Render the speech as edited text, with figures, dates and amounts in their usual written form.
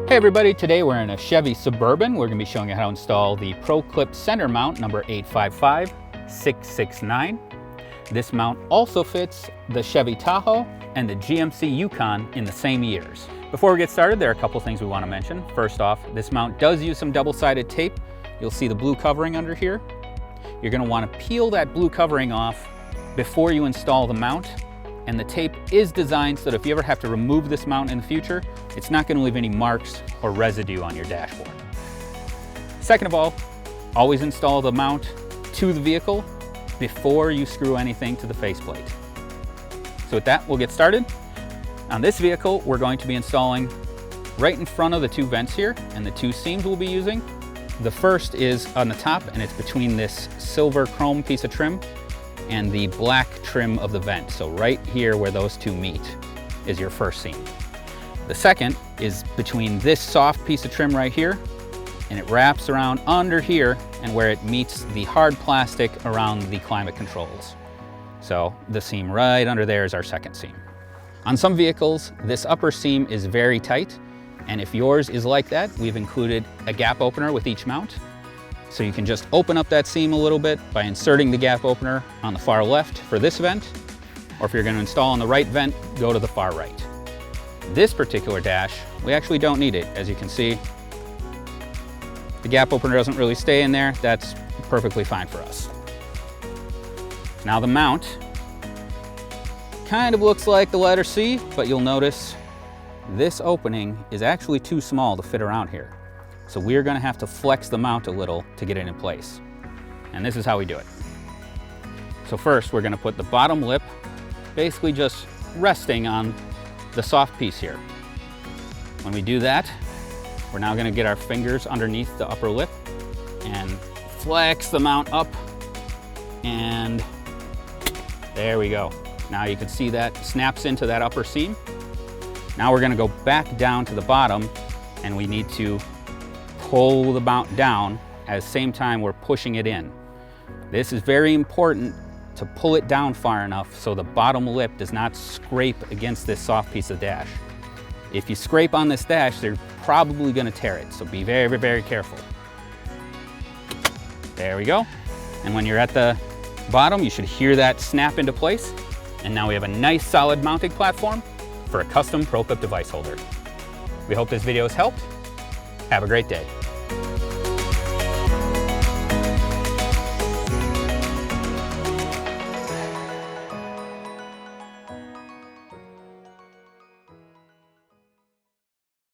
Hey everybody, today we're in a Chevy Suburban. We're going to be showing you how to install the ProClip center mount number 855669. This mount also fits the Chevy Tahoe and the GMC Yukon in the same years. Before we get started, there are a couple things we want to mention. First off, this mount does use some double-sided tape. You'll see the blue covering under here. You're going to want to peel that blue covering off before you install the mount. And the tape is designed so that if you ever have to remove this mount in the future, it's not going to leave any marks or residue on your dashboard. Second of all, always install the mount to the vehicle before you screw anything to the faceplate. So with that, we'll get started. On this vehicle, we're going to be installing right in front of the two vents here, and the two seams we'll be using. The first is on the top, and it's between this silver chrome piece of trim and the black trim of the vent. So right here where those two meet is your first seam. The second is between this soft piece of trim right here, and it wraps around under here and where it meets the hard plastic around the climate controls. So the seam right under there is our second seam. On some vehicles, this upper seam is very tight, and if yours is like that, we've included a gap opener with each mount. So you can just open up that seam a little bit by inserting the gap opener on the far left for this vent, or if you're going to install on the right vent, go to the far right. This particular dash, we actually don't need it. As you can see, the gap opener doesn't really stay in there. That's perfectly fine for us. Now the mount kind of looks like the letter C, but you'll notice this opening is actually too small to fit around here. So we're going to have to flex the mount a little to get it in place. And this is how we do it. So first, we're going to put the bottom lip basically just resting on the soft piece here. When we do that, we're now going to get our fingers underneath the upper lip and flex the mount up, and there we go. Now you can see that snaps into that upper seam. Now we're going to go back down to the bottom, and we need to pull the mount down at the same time we're pushing it in. This is very important to pull it down far enough so the bottom lip does not scrape against this soft piece of dash. If you scrape on this dash, they're probably going to tear it, so be very, very careful. There we go. And when you're at the bottom, you should hear that snap into place. And now we have a nice solid mounting platform for a custom ProClip device holder. We hope this video has helped. Have a great day.